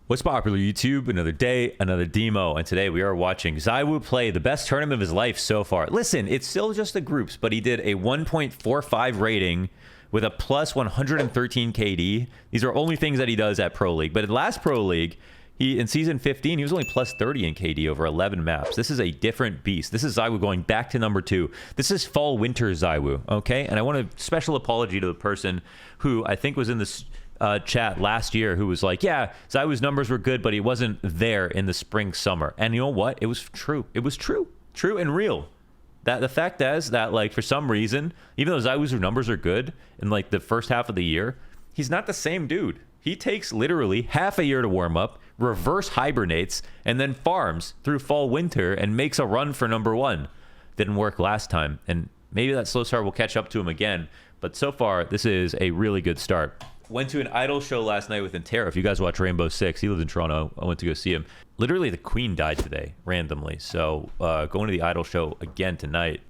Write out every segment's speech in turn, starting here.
What's popular, YouTube? Another day, another demo, and today we are watching ZywOo play the best tournament of his life so far. Listen, it's still just the groups, but he did a 1.45 rating with a plus 113 KD. These are only things that he does at Pro League, but at last Pro League, in season 15, he was only plus 30 in KD over 11 maps. This is a different beast. This is ZywOo going back to number 2. This is fall-winter ZywOo, okay? And I want a special apology to the person who I think was in this chat last year who was like, yeah, ZywOo's numbers were good, but he wasn't there in the spring summer. And you know what? It was true. It was true and real. That the fact is that, like, for some reason, even though ZywOo's numbers are good in like the first half of the year, he's not the same dude. He takes literally half a year to warm up, reverse hibernates, and then farms through fall winter and makes a run for number 1. Didn't work last time, and maybe that slow start will catch up to him again, but so far this is a really good start. Went to an idol show last night with Intero. If you guys watch Rainbow Six, he lives in Toronto. I went to go see him. Literally, the Queen died today, randomly. So going to the idol show again tonight.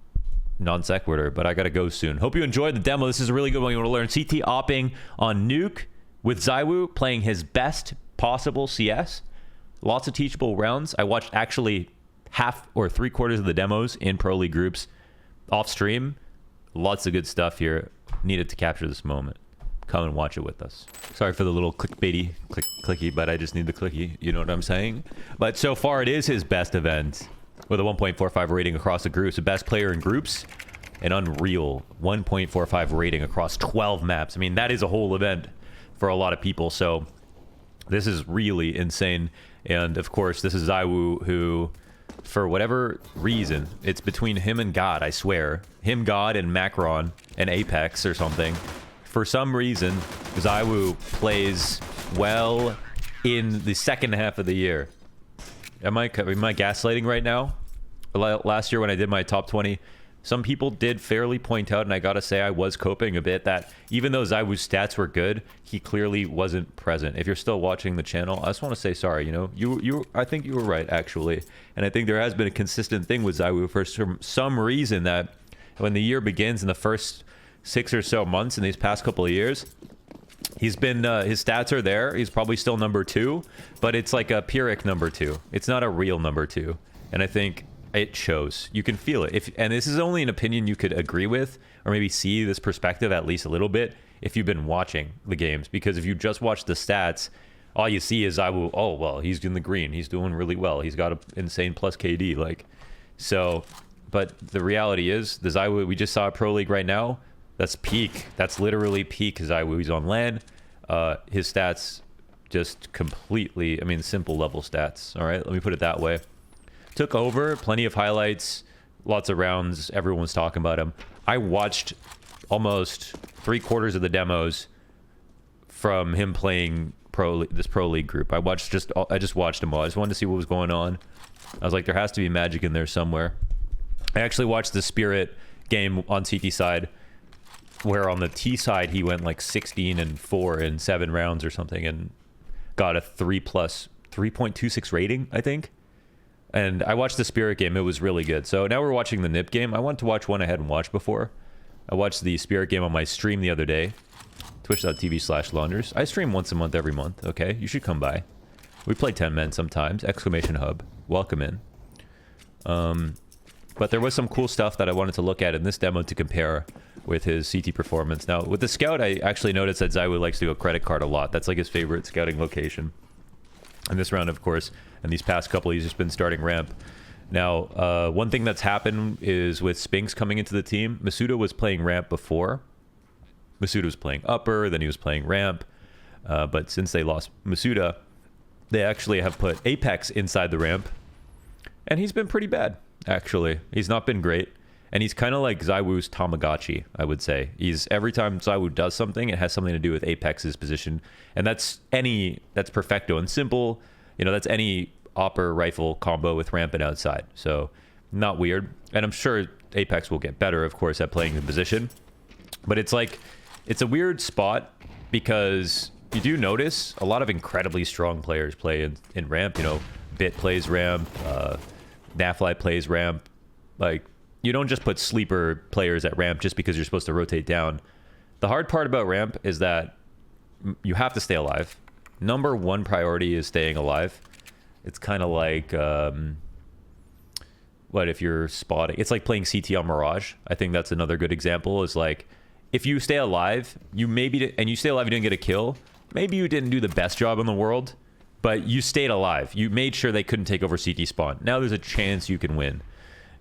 Non sequitur, but I got to go soon. Hope you enjoyed the demo. This is a really good one. You want to learn CT opping on Nuke with ZywOo playing his best possible CS. Lots of teachable rounds. I watched actually half or 3/4 of the demos in Pro League groups off stream. Lots of good stuff here. Needed to capture this moment. Come and watch it with us. Sorry for the little clicky, but I just need the clicky. You know what I'm saying? But so far, it is his best event with a 1.45 rating across the groups. The best player in groups, an unreal 1.45 rating across 12 maps. I mean, that is a whole event for a lot of people. So this is really insane. And of course, this is ZywOo, who, for whatever reason, it's between him and God, I swear. Him, God, and Macron, and Apex or something. For some reason, ZywOo plays well in the second half of the year. Am I gaslighting right now? Last year when I did my top 20, some people did fairly point out, and I gotta say I was coping a bit, that even though ZywOo's stats were good, he clearly wasn't present. If you're still watching the channel, I just want to say sorry. You know, I think you were right, actually. And I think there has been a consistent thing with ZywOo for some reason, that when the year begins in the first 6 or so months in these past couple of years, he's been his stats are there. He's probably still number 2, but it's like a Pyrrhic number 2. It's not a real number 2, and I think it shows. You can feel it. And this is only an opinion you could agree with, or maybe see this perspective at least a little bit if you've been watching the games. Because if you just watch the stats, all you see is ZywOo. Oh well, he's in the green. He's doing really well. He's got an insane plus KD. Like, so. But the reality is, the ZywOo we just saw at Pro League right now, that's peak. That's literally peak ZywOo. He's on LAN. His stats just completely, I mean, simple level stats. All right, let me put it that way. Took over, plenty of highlights, lots of rounds. Everyone's talking about him. I watched almost 3/4 of the demos from him playing this Pro League group. I just watched them all. I just wanted to see what was going on. I was like, there has to be magic in there somewhere. I actually watched the Spirit game on CT side, where on the T side he went like 16-4 in 7 rounds or something and got a 3.26 rating, I think. And I watched the Spirit game. It was really good. So now we're watching the NIP game. I wanted to watch one I hadn't watched before. I watched the Spirit game on my stream the other day, twitch.tv/launders. I stream once a month every month, okay? You should come by. We play 10 men sometimes. Exclamation hub. Welcome in. But there was some cool stuff that I wanted to look at in this demo to compare with his CT performance. Now, with the scout, I actually noticed that ZywOo likes to go credit card a lot. That's like his favorite scouting location. And this round, of course, and these past couple, he's just been starting ramp. Now, one thing that's happened is with Spinx coming into the team, Masuda was playing ramp before. Masuda was playing upper, then he was playing ramp. But since they lost Masuda, they actually have put Apex inside the ramp. And he's been pretty bad, actually. He's not been great. And he's kind of like ZywOo's Tamagotchi, I would say. Every time ZywOo does something, it has something to do with Apex's position. And that's perfecto and simple. You know, that's any Opper rifle combo with ramp and outside. So not weird. And I'm sure Apex will get better, of course, at playing the position. But it's like, it's a weird spot because you do notice a lot of incredibly strong players play in ramp. You know, Bit plays ramp, Nafly plays ramp. Like, you don't just put sleeper players at ramp just because you're supposed to rotate down. The hard part about ramp is that you have to stay alive. number one priority is staying alive. It's kind of like, what if you're spotting? It's like playing CT on Mirage. I think that's another good example. Is like, if you stay alive, you stay alive, you didn't get a kill. Maybe you didn't do the best job in the world, but you stayed alive. You made sure they couldn't take over CT spawn. Now there's a chance you can win.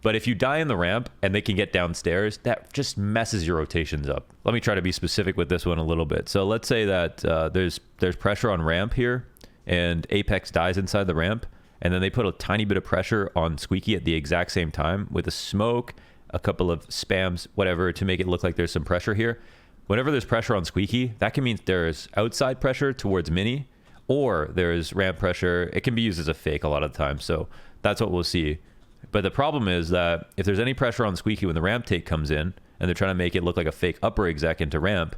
But if you die in the ramp and they can get downstairs, that just messes your rotations up. Let me try to be specific with this one a little bit. So let's say that there's pressure on ramp here, and Apex dies inside the ramp, and then they put a tiny bit of pressure on Squeaky at the exact same time with a smoke, a couple of spams, whatever, to make it look like there's some pressure here. Whenever there's pressure on Squeaky, that can mean there's outside pressure towards Mini, or there's ramp pressure. It can be used as a fake a lot of the time, so that's what we'll see. But the problem is that if there's any pressure on Squeaky when the ramp take comes in, and they're trying to make it look like a fake upper exec into ramp,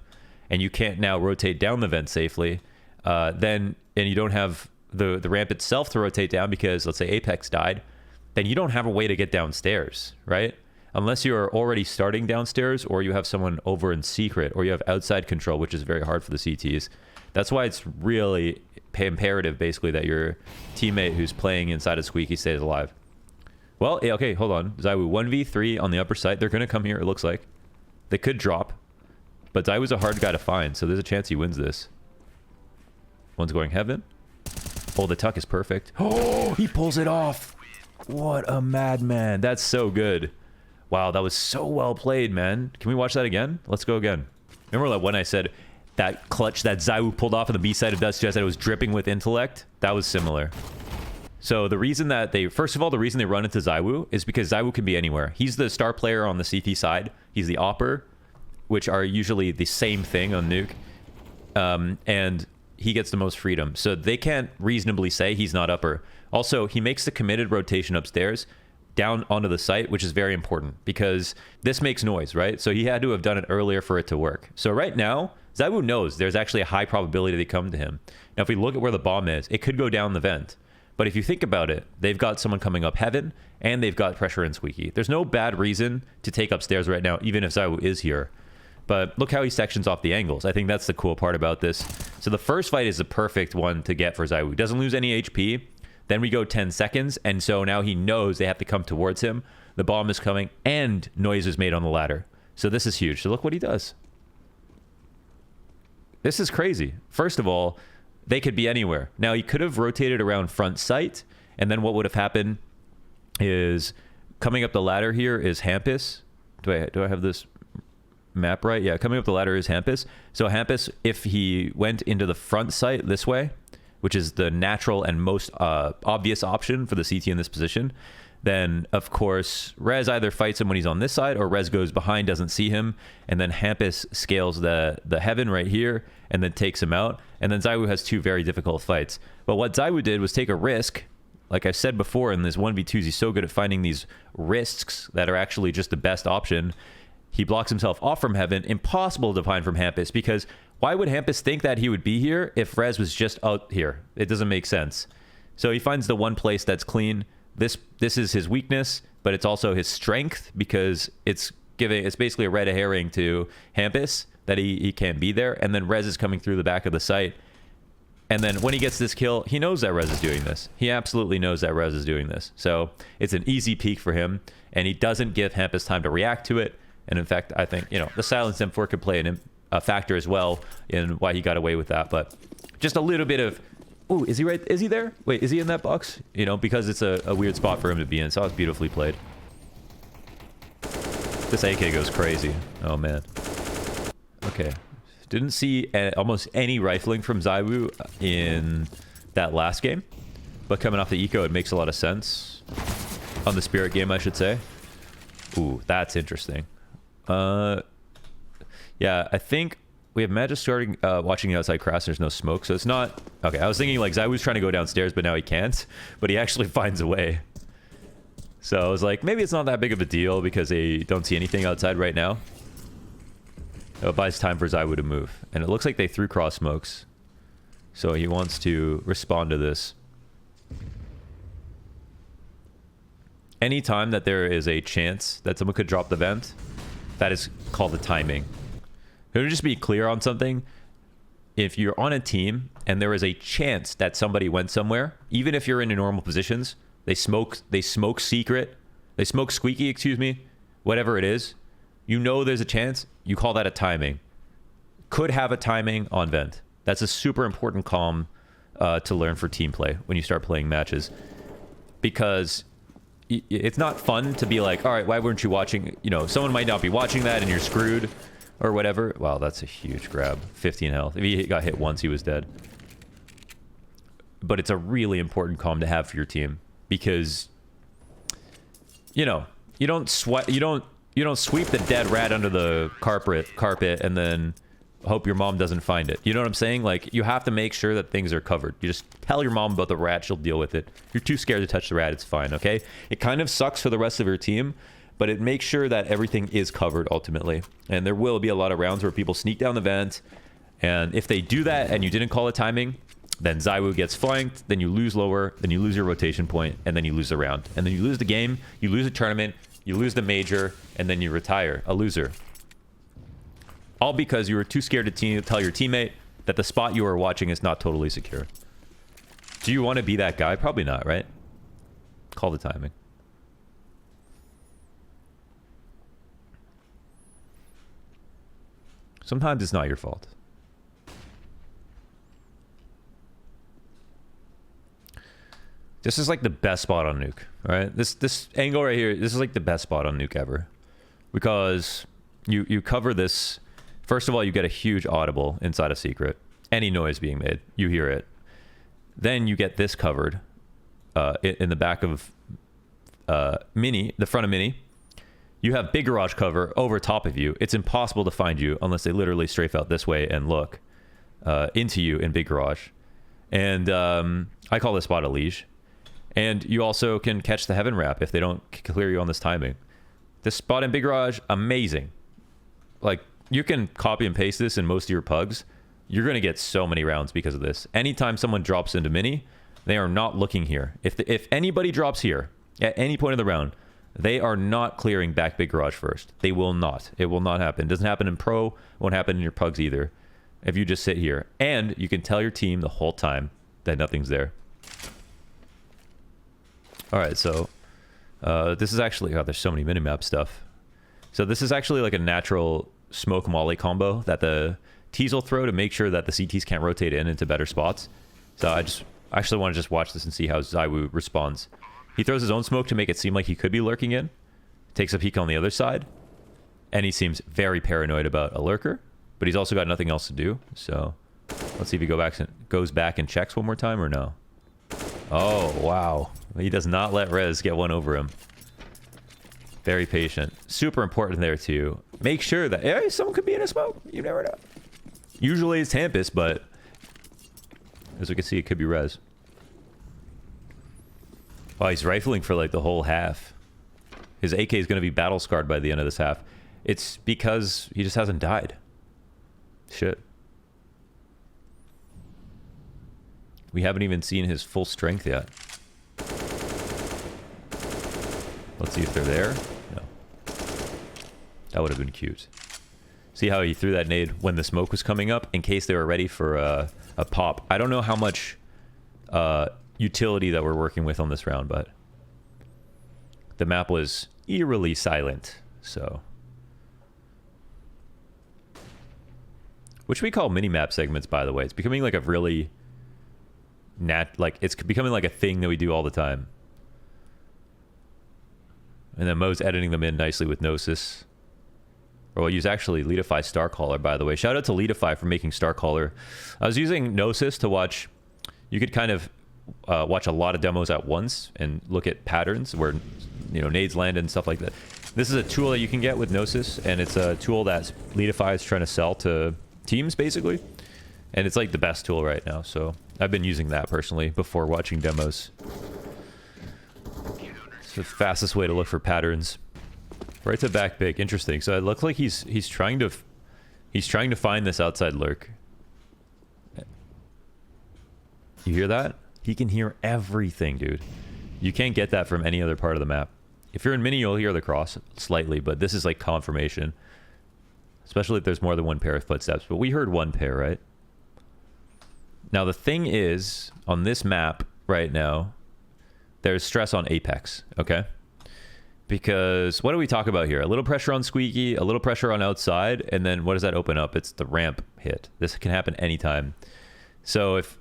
and you can't now rotate down the vent safely, and you don't have the ramp itself to rotate down because, let's say, Apex died, then you don't have a way to get downstairs, right? Unless you're already starting downstairs, or you have someone over in secret, or you have outside control, which is very hard for the CTs. That's why it's really imperative, basically, that your teammate who's playing inside of Squeaky stays alive. Well, yeah, okay, hold on. ZywOo 1v3 on the upper site. They're going to come here, it looks like. They could drop. But ZywOo's a hard guy to find, so there's a chance he wins this. One's going heaven. Oh, the tuck is perfect. Oh, he pulls it off. What a madman. That's so good. Wow, that was so well played, man. Can we watch that again? Let's go again. Remember that when I said that clutch that ZywOo pulled off on the B side of Dust, I said it was dripping with intellect? That was similar. So the reason that first of all, the reason they run into ZywOo is because ZywOo can be anywhere. He's the star player on the CT side. He's the Opper, which are usually the same thing on Nuke. And he gets the most freedom. So they can't reasonably say he's not upper. Also, he makes the committed rotation upstairs down onto the site, which is very important because this makes noise, right? So he had to have done it earlier for it to work. So right now, ZywOo knows there's actually a high probability they come to him. Now, if we look at where the bomb is, it could go down the vent. But if you think about it, they've got someone coming up heaven, and they've got pressure in Squeaky. There's no bad reason to take upstairs right now, even if ZywOo is here. But look how he sections off the angles. I think that's the cool part about this. So the first fight is the perfect one to get for ZywOo. He doesn't lose any HP. Then we go 10 seconds, and so now he knows they have to come towards him. The bomb is coming, and noise is made on the ladder. So this is huge. So look what he does. This is crazy. First of all, they could be anywhere. Now, he could have rotated around front sight, and then what would have happened is coming up the ladder here is Hampus. Do I have this map right? Yeah, coming up the ladder is Hampus. So Hampus, if he went into the front sight this way, which is the natural and most obvious option for the CT in this position, then of course Rez either fights him when he's on this side, or Rez goes behind, doesn't see him, and then Hampus scales the heaven right here and then takes him out. And then ZywOo has two very difficult fights. But what ZywOo did was take a risk. Like I said before, in this 1v2s, he's so good at finding these risks that are actually just the best option. He blocks himself off from heaven. Impossible to find from Hampus, because why would Hampus think that he would be here if Rez was just out here? It doesn't make sense. So he finds the one place that's clean. This is his weakness, but it's also his strength, because it's basically a red herring to Hampus that he can't be there. And then Rez is coming through the back of the site. And then when he gets this kill, he knows that Rez is doing this. He absolutely knows that Rez is doing this. So it's an easy peek for him, and he doesn't give Hampus time to react to it. And in fact, I think, the silence M4 could play a factor as well in why he got away with that. But just a little bit of, oh, is he right? Is he there? Wait, is he in that box? Because it's a weird spot for him to be in. So it's beautifully played. This AK goes crazy. Oh, man. Okay. Didn't see almost any rifling from ZywOo in that last game. But coming off the eco, it makes a lot of sense. On the Spirit game, I should say. Ooh, that's interesting. Yeah, I think we have Magic starting watching the outside crash. There's no smoke, so it's not... Okay, I was thinking like ZywOo's trying to go downstairs, but now he can't. But he actually finds a way. So I was like, maybe it's not that big of a deal because they don't see anything outside right now. It buys time for ZywOo to move. And it looks like they threw cross smokes. So he wants to respond to this. Anytime that there is a chance that someone could drop the vent, that is called the timing. To just be clear on something, if you're on a team and there is a chance that somebody went somewhere, even if you're in normal positions, they smoke secret, they smoke squeaky, excuse me, whatever it is, you know there's a chance, you call that a timing. Could have a timing on vent. That's a super important comm to learn for team play when you start playing matches, because it's not fun to be like, all right, why weren't you watching? You know, someone might not be watching that and you're screwed or whatever. Wow, that's a huge grab. 15 health. If he got hit once, he was dead. But it's a really important comm to have for your team, because, you know, you don't sweep the dead rat under the carpet and then hope your mom doesn't find it. You know what I'm saying? Like, you have to make sure that things are covered. You just tell your mom about the rat, she'll deal with it. If you're too scared to touch the rat, it's fine, okay? It kind of sucks for the rest of your team, but it makes sure that everything is covered ultimately. And there will be a lot of rounds where people sneak down the vent, and if they do that and you didn't call a timing, then ZywOo gets flanked, then you lose lower, then you lose your rotation point, and then you lose the round. And then you lose the game, you lose the tournament, you lose the major, and then you retire a loser. All because you were too scared to tell your teammate that the spot you are watching is not totally secure. Do you want to be that guy? Probably not, right? Call the timing. Sometimes it's not your fault. This is like the best spot on nuke, right? This angle right here, this is like the best spot on nuke ever, because you cover this. First of all, you get a huge audible inside a secret. Any noise being made, you hear it. Then you get this covered in the back of Mini, the front of Mini. You have big garage cover over top of you. It's impossible to find you unless they literally strafe out this way and look into you in big garage. And I call this spot a leash. And you also can catch the heaven wrap if they don't clear you on this timing. This spot in big garage, amazing. Like, you can copy and paste this in most of your pugs. You're going to get so many rounds because of this. Anytime someone drops into Mini, they are not looking here. If anybody drops here at any point of the round, they are not clearing back big garage first. They will not. It will not happen. It doesn't happen in pro. Won't happen in your pugs either. If you just sit here. And you can tell your team the whole time that nothing's there. All right, so this is actually... God, there's so many minimap stuff. So this is actually like a natural smoke molly combo that the T's will throw to make sure that the CTs can't rotate into better spots. So I actually want to just watch this and see how ZywOo responds. He throws his own smoke to make it seem like he could be lurking in. Takes a peek on the other side. And he seems very paranoid about a lurker. But he's also got nothing else to do. So let's see if he goes back and checks one more time or no. Oh, wow. He does not let Rez get one over him. Very patient. Super important there, too. Make sure that... Hey, someone could be in a smoke. You never know. Usually it's Tempest, but... as we can see, it could be Rez. Wow, he's rifling for, like, the whole half. His AK is going to be battle-scarred by the end of this half. It's because he just hasn't died. Shit. We haven't even seen his full strength yet. Let's see if they're there. No. That would have been cute. See how he threw that nade when the smoke was coming up in case they were ready for a pop. I don't know how much utility that we're working with on this round, but the map was eerily silent, so... which we call mini-map segments, by the way. It's becoming like a really... it's becoming like a thing that we do all the time. And then Mo's editing them in nicely with Gnosis. Or we'll use actually Leadify Starcaller, by the way. Shout out to Leadify for making Starcaller. I was using Gnosis to watch... You could kind of watch a lot of demos at once and look at patterns where, you know, nades land and stuff like that. This is a tool that you can get with Gnosis, and it's a tool that Leadify is trying to sell to teams, basically. And it's like the best tool right now, so I've been using that personally before watching demos. It's the fastest way to look for patterns. Right to back big, interesting. So it looks like he's trying to find this outside lurk. You hear that? He can hear everything, dude. You can't get that from any other part of the map. If you're in mini, you'll hear the cross slightly, but this is like confirmation. Especially if there's more than one pair of footsteps. But we heard one pair, right? Now, the thing is, on this map right now, there's stress on Apex, okay? Because what do we talk about here? A little pressure on Squeaky, a little pressure on outside, and then what does that open up? It's the ramp hit. This can happen anytime. So if...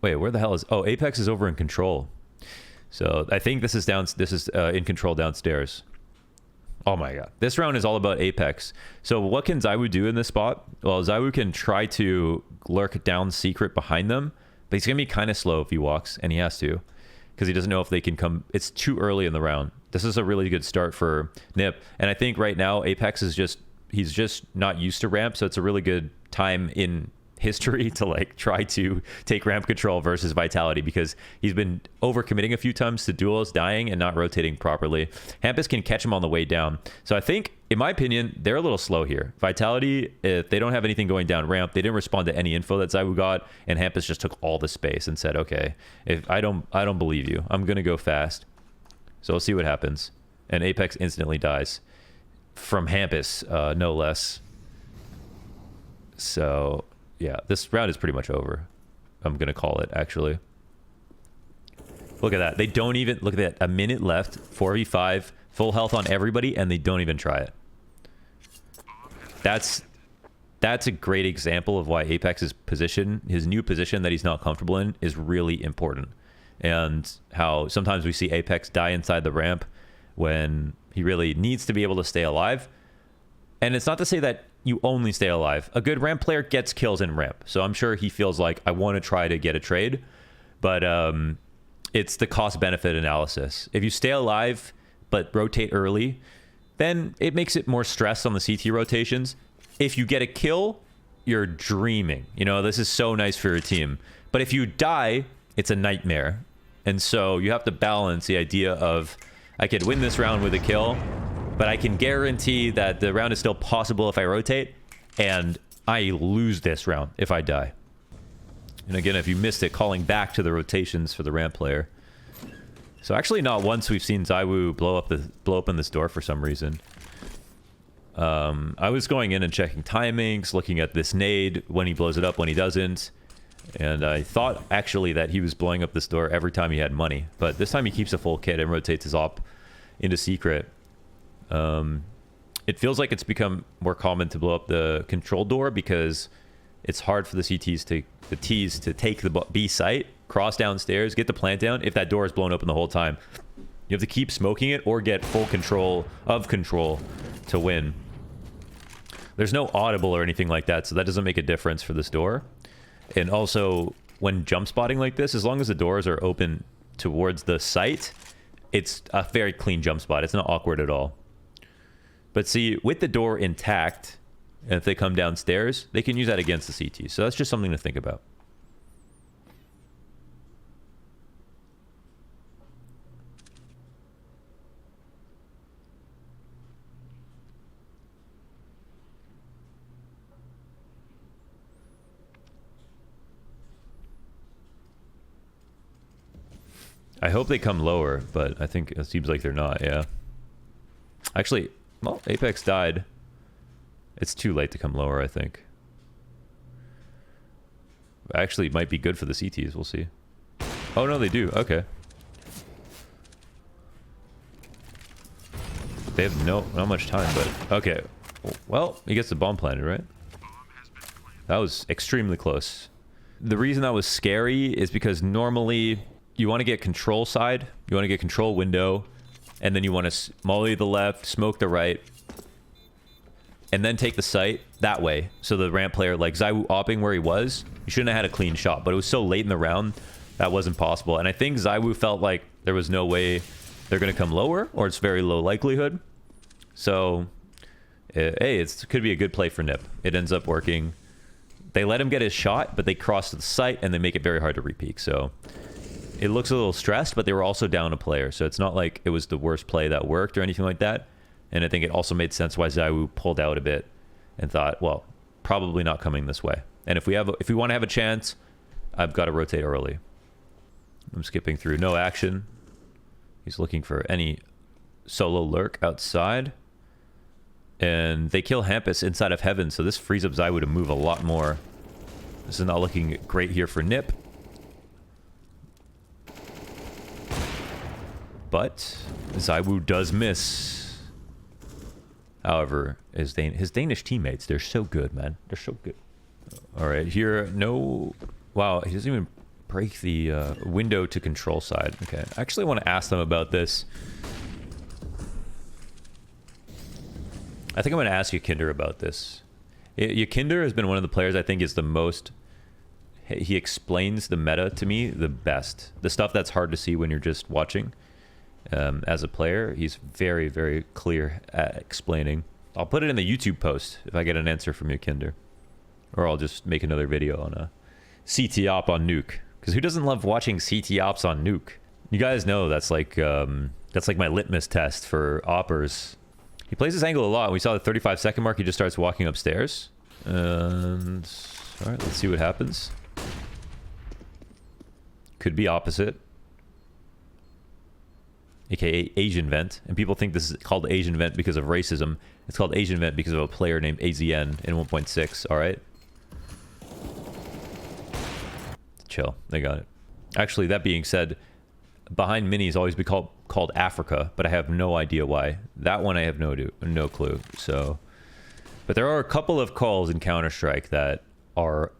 Wait, where the hell is... Oh, Apex is over in control. So I think this is down... This is in control downstairs. Oh my god. This round is all about Apex. So what can ZywOo do in this spot? Well, ZywOo can try to lurk down secret behind them, but he's going to be kind of slow if he walks, and he has to, because he doesn't know if they can come. It's too early in the round. This is a really good start for Nip, and I think right now Apex is just... He's just not used to ramp, so it's a really good time in history to like try to take ramp control versus Vitality, because he's been overcommitting a few times to duels, dying and not rotating properly. Hampus can catch him on the way down. So I think, in my opinion, they're a little slow here. Vitality, if they don't have anything going down ramp, they didn't respond to any info that ZywOo got, and Hampus just took all the space and said, okay, if I don't believe you, I'm gonna go fast. So we'll see what happens. And Apex instantly dies from Hampus, no less. So yeah, this round is pretty much over. I'm gonna call it, actually. Look at that. They don't even... Look at that. A minute left. 4v5. Full health on everybody, and they don't even try it. That's a great example of why Apex's position, his new position that he's not comfortable in, is really important. And how sometimes we see Apex die inside the ramp when he really needs to be able to stay alive. And it's not to say that you only stay alive. A good ramp player gets kills in ramp. So I'm sure he feels like, I want to try to get a trade. But it's the cost-benefit analysis. If you stay alive but rotate early, then it makes it more stress on the CT rotations. If you get a kill, you're dreaming. You know, this is so nice for your team. But if you die, it's a nightmare. And so you have to balance the idea of, I could win this round with a kill, but I can guarantee that the round is still possible if I rotate, and I lose this round if I die. And again, if you missed it, calling back to the rotations for the ramp player. So actually not once we've seen ZywOo blow open this door for some reason. I was going in and checking timings, looking at this nade, when he blows it up, when he doesn't. And I thought actually that he was blowing up this door every time he had money. But this time he keeps a full kit and rotates his op into secret. It feels like it's become more common to blow up the control door because it's hard for the T's to take the B site, cross downstairs, get the plant down if that door is blown open the whole time. You have to keep smoking it or get full control to win. There's no audible or anything like that, so that doesn't make a difference for this door. And also, when jump spotting like this, as long as the doors are open towards the site, it's a very clean jump spot. It's not awkward at all. But see, with the door intact, and if they come downstairs, they can use that against the CT. So that's just something to think about. I hope they come lower, but I think it seems like they're not, yeah. Actually, well, Apex died. It's too late to come lower, I think. Actually, it might be good for the CTs, we'll see. Oh, no, they do, okay. They have not much time, but... Okay, well, he gets the bomb planted, right? That was extremely close. The reason that was scary is because normally... You want to get control side, you want to get control window, and then you want to molly the left, smoke the right, and then take the site that way. So the ramp player, like ZywOo opping where he was, he shouldn't have had a clean shot, but it was so late in the round, that wasn't possible. And I think ZywOo felt like there was no way they're going to come lower, or it's very low likelihood. So, hey, it could be a good play for Nip. It ends up working. They let him get his shot, but they cross to the site, and they make it very hard to repeak, so... It looks a little stressed, but they were also down a player, so it's not like it was the worst play that worked or anything like that. And I think it also made sense why ZywOo pulled out a bit and thought, well, probably not coming this way. And if we want to have a chance, I've got to rotate early. I'm skipping through. No action. He's looking for any solo lurk outside. And they kill Hampus inside of heaven, so this frees up ZywOo to move a lot more. This is not looking great here for Nip. But ZywOo does miss. However, his Danish teammates, they're so good, man. They're so good. All right, here, no... Wow, he doesn't even break the window to control side. Okay, I actually want to ask them about this. I think I'm going to ask Yakinder about this. Yakinder has been one of the players I think is the most... He explains the meta to me the best. The stuff that's hard to see when you're just watching. As a player, he's very, very clear at explaining. I'll put it in the YouTube post if I get an answer from Yakinder. Or I'll just make another video on a CT op on Nuke. Because who doesn't love watching CT ops on Nuke? You guys know that's like my litmus test for oppers. He plays this angle a lot. We saw the 35-second mark. He just starts walking upstairs. And all right, let's see what happens. Could be opposite. AKA Asian vent. And people think this is called Asian vent because of racism. It's called Asian vent because of a player named AZN in 1.6. All right. Chill. They got it. Actually, that being said, behind mini has always been called Africa, but I have no idea why. That one I have no clue. So, but there are a couple of calls in Counter-Strike that are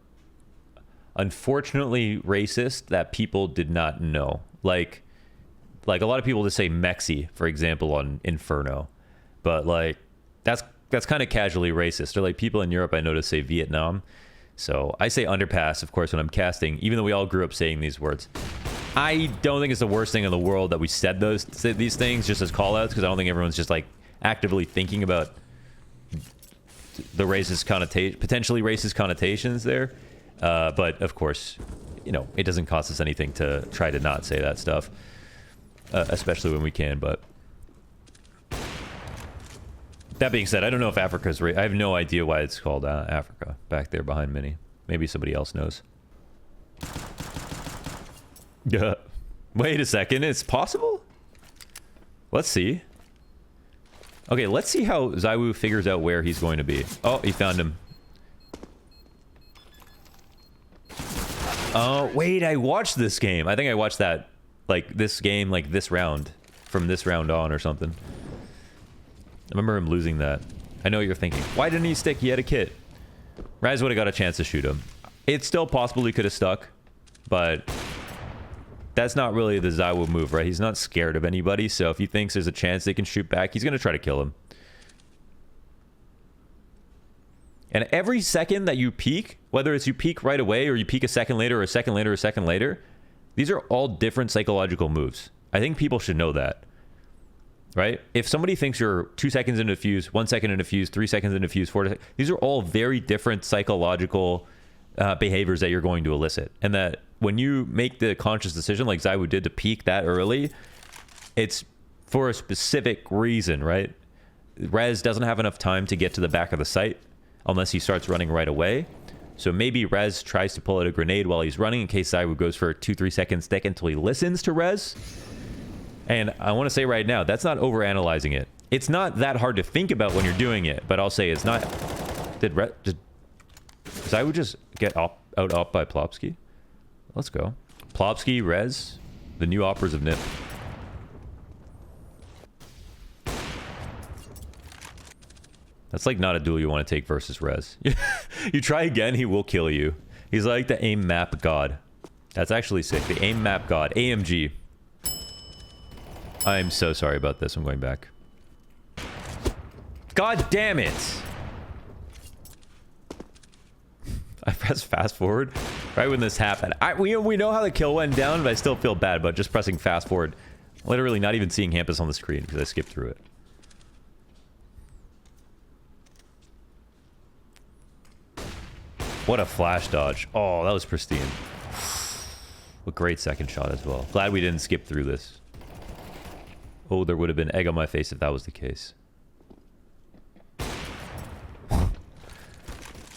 unfortunately racist that people did not know. Like a lot of people just say Mexi, for example, on Inferno, but like that's kind of casually racist. Or like people in Europe I notice say Vietnam. So I say underpass, of course, when I'm casting, even though we all grew up saying these words. I don't think it's the worst thing in the world that we said these things just as call-outs, because I don't think everyone's just like actively thinking about the racist connotation, potentially racist connotations there. But of course, you know, it doesn't cost us anything to try to not say that stuff, especially when we can. But that being said, I don't know if Africa's I have no idea why it's called Africa back there behind Mini. Maybe somebody else knows. Yeah. Wait a second. It's possible? Let's see. Okay, let's see how ZywOo figures out where he's going to be. Oh, he found him. Oh, wait, I watched this game. I think I watched that, like, this game, like, this round. From this round on or something. I remember him losing that. I know what you're thinking. Why didn't he stick? He had a kit. Raz would have got a chance to shoot him. It's still possible he could have stuck, but that's not really the ZywOo move, right? He's not scared of anybody, so if he thinks there's a chance they can shoot back, he's going to try to kill him. And every second that you peek, whether it's you peek right away or you peek a second later or a second later or a second later, these are all different psychological moves. I think people should know that. Right? If somebody thinks you're 2 seconds into fuse, 1 second into fuse, 3 seconds into fuse, 4 seconds, these are all very different psychological behaviors that you're going to elicit. And that when you make the conscious decision like ZywOo did to peek that early, it's for a specific reason, right? Rez doesn't have enough time to get to the back of the site unless he starts running right away. So maybe Rez tries to pull out a grenade while he's running in case ZywOo goes for a 2-3 second stick until he listens to Rez. And I want to say right now, that's not overanalyzing it. It's not that hard to think about when you're doing it, but I'll say it's not... Did ZywOo just get out op by Plopsky? Let's go. Plopsky, Rez, the new oppers of NIP. That's like not a duel you want to take versus Rez. You try again, he will kill you. He's like the aim map god. That's actually sick. The aim map god. AMG. I'm so sorry about this. I'm going back. God damn it! I pressed fast forward right when this happened. We know how the kill went down, but I still feel bad about just pressing fast forward. Literally not even seeing Hampus on the screen because I skipped through it. What a flash dodge. Oh, that was pristine. A great second shot as well. Glad we didn't skip through this. Oh, there would have been egg on my face if that was the case.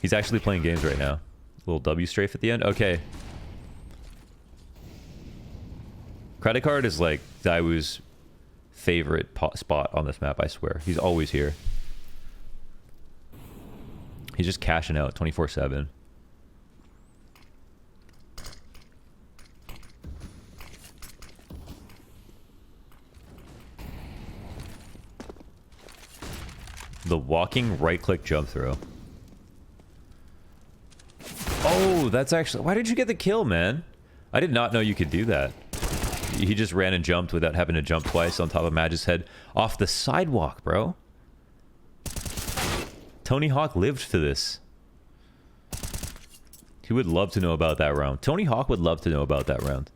He's actually playing games right now. A little W strafe at the end. Okay. Credit card is like ZywOo's favorite spot on this map, I swear. He's always here. He's just cashing out 24/7. The walking right-click jump throw. Oh, that's actually... Why did you get the kill, man? I did not know you could do that. He just ran and jumped without having to jump twice on top of Magic's head off the sidewalk, bro. Tony Hawk lived for this. He would love to know about that round. Tony Hawk would love to know about that round.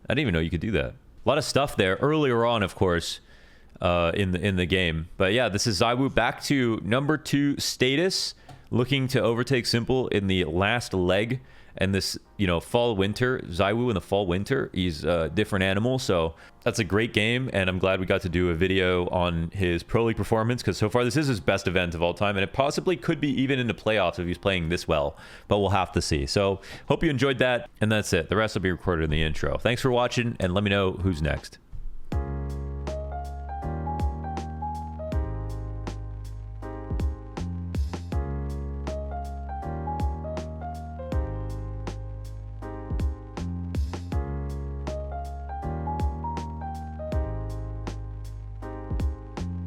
I didn't even know you could do that. A lot of stuff there earlier on, of course, in the game. But yeah, this is ZywOo back to number 2 status, looking to overtake Simple in the last leg. And this, you know, fall-winter, ZywOo in the fall-winter, he's a different animal. So that's a great game, and I'm glad we got to do a video on his Pro League performance, because so far this is his best event of all time, and it possibly could be even in the playoffs if he's playing this well, but we'll have to see. So hope you enjoyed that, and that's it. The rest will be recorded in the intro. Thanks for watching, and let me know who's next.